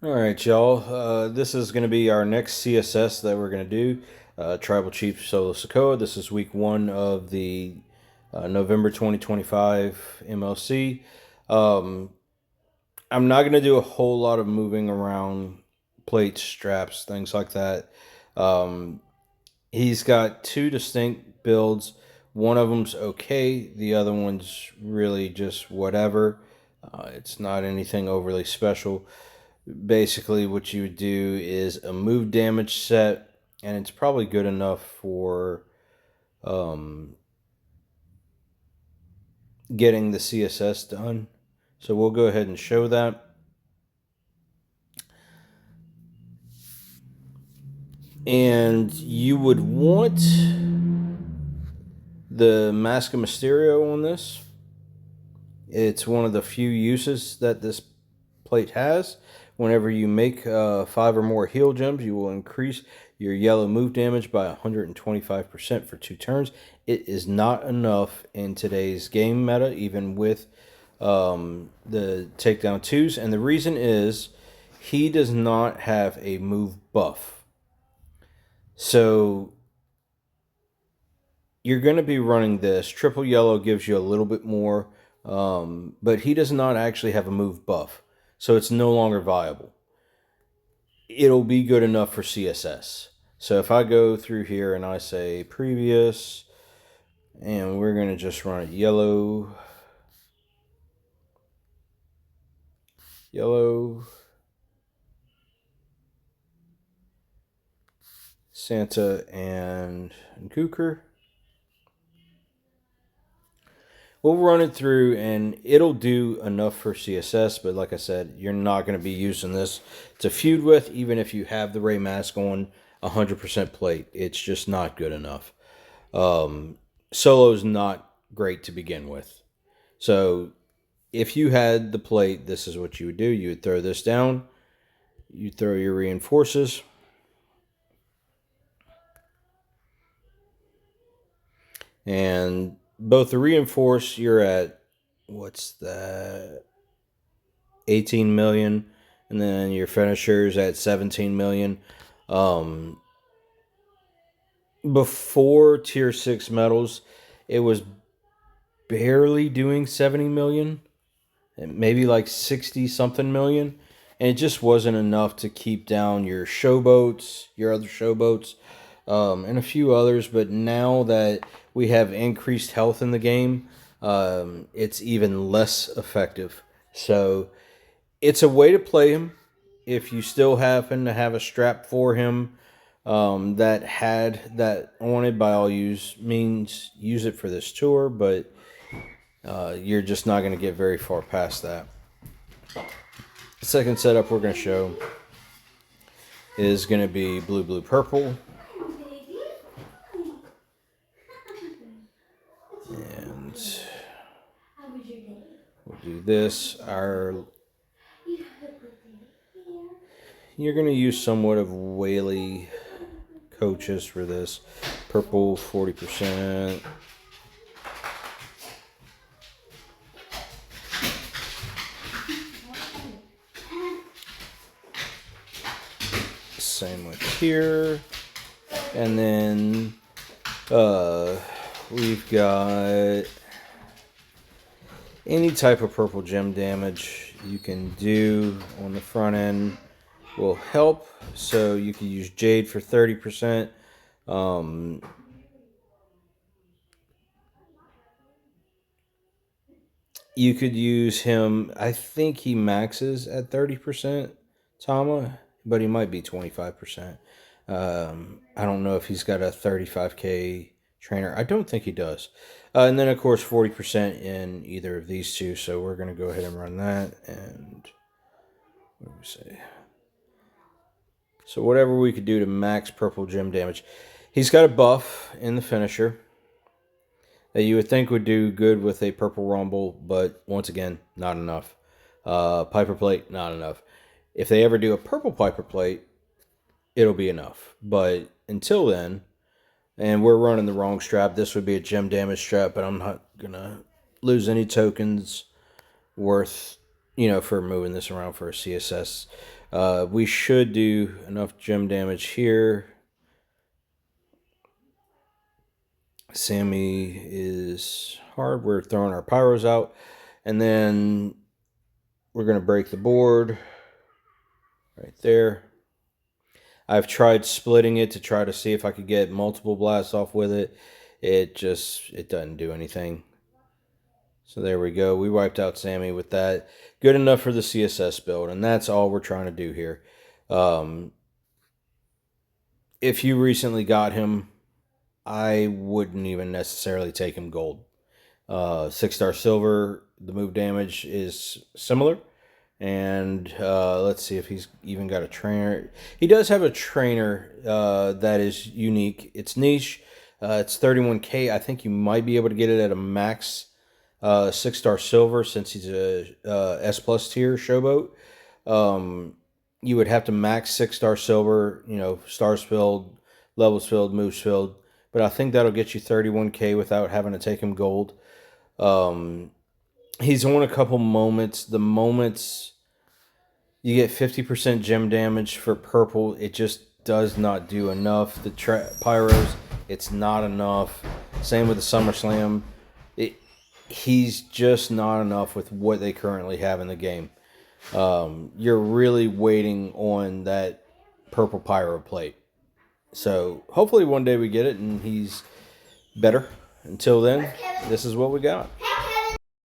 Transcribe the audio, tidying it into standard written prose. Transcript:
All right, y'all. This is going to be our next CSS that we're going to do. Tribal Chief Solo Sokoa. This is week one of the November 2025 MLC. Um, I'm not going to do a whole lot of moving around plates, straps, things like that. Um, he's got two distinct builds. One of them's okay. The other one's really just whatever. It's not anything overly special. Basically, what you would do is a move damage set, and it's probably good enough for getting the CSS done. So we'll go ahead and show that. And you would want the Mask of Mysterio on this. It's one of the few uses that this plate has. Whenever you make 5 or more heal gems, you will increase your yellow move damage by 125% for 2 turns. It is not enough in today's game meta, even with the takedown 2s. And the reason is he does not have a move buff. So you're going to be running this. Triple yellow gives you a little bit more, but he does not actually have a move buff. So it's no longer viable. It'll be good enough for CSS. So if I go through here and I say previous, and we're going to just run it yellow, Santa, and Kuker. We'll run it through and it'll do enough for CSS, but like I said, you're not going to be using this to feud with, even if you have the Ray Mask on 100% plate. It's just not good enough. Solo's not great to begin with. So if you had the plate, this is what you would do. You would throw this down, you throw your reinforces, and both the reinforce, you're at, what's that, 18 million, and then your finishers at 17 million. Before tier 6 medals, it was barely doing 70 million, maybe like 60 something million, and it just wasn't enough to keep down your showboats, your other showboats, and a few others. But now that we have increased health in the game, it's even less effective. So it's a way to play him if you still happen to have a strap for him that had that on it. By all means, use it for this tour, but you're just not going to get very far past that. The second setup we're going to show is going to be blue, blue, purple. And we'll do this. You're going to use somewhat of Whaley coaches for this. Purple, 40%. Same with here. And then we've got any type of purple gem damage you can do on the front end will help. So you can use Jade for 30%. You could use him. I think he maxes at 30%, Tama, but he might be 25%. I don't know if he's got a 35k trainer. I don't think he does. And then, of course, 40% in either of these two. So we're going to go ahead and run that. And what do we say? So whatever we could do to max purple gem damage. He's got a buff in the finisher that you would think would do good with a purple rumble, but once again, not enough. Piper plate, not enough. If they ever do a purple Piper plate, it'll be enough. But until then, and we're running the wrong strap. This would be a gem damage strap, but I'm not going to lose any tokens worth for moving this around for a CSS. We should do enough gem damage here. Sammy is hard. We're throwing our pyros out. And then we're going to break the board right there. I've tried splitting it to try to see if I could get multiple blasts off with it. It doesn't do anything. So there we go. We wiped out Sammy with that. Good enough for the CSS build, and that's all we're trying to do here. If you recently got him, I wouldn't even necessarily take him gold. 6-star silver, the move damage is similar. And let's see if he's even got a trainer. He does have a trainer that is unique. It's niche. It's 31K. I think you might be able to get it at a max 6-star silver since he's a S plus tier showboat. You would have to max 6-star silver, stars filled, levels filled, moves filled. But I think that'll get you 31K without having to take him gold. He's on a couple moments. The moments you get 50% gem damage for purple. It just does not do enough. The pyros, it's not enough. Same with the SummerSlam. He's just not enough with what they currently have in the game. You're really waiting on that purple pyro plate. So hopefully one day we get it and he's better. Until then, this is what we got.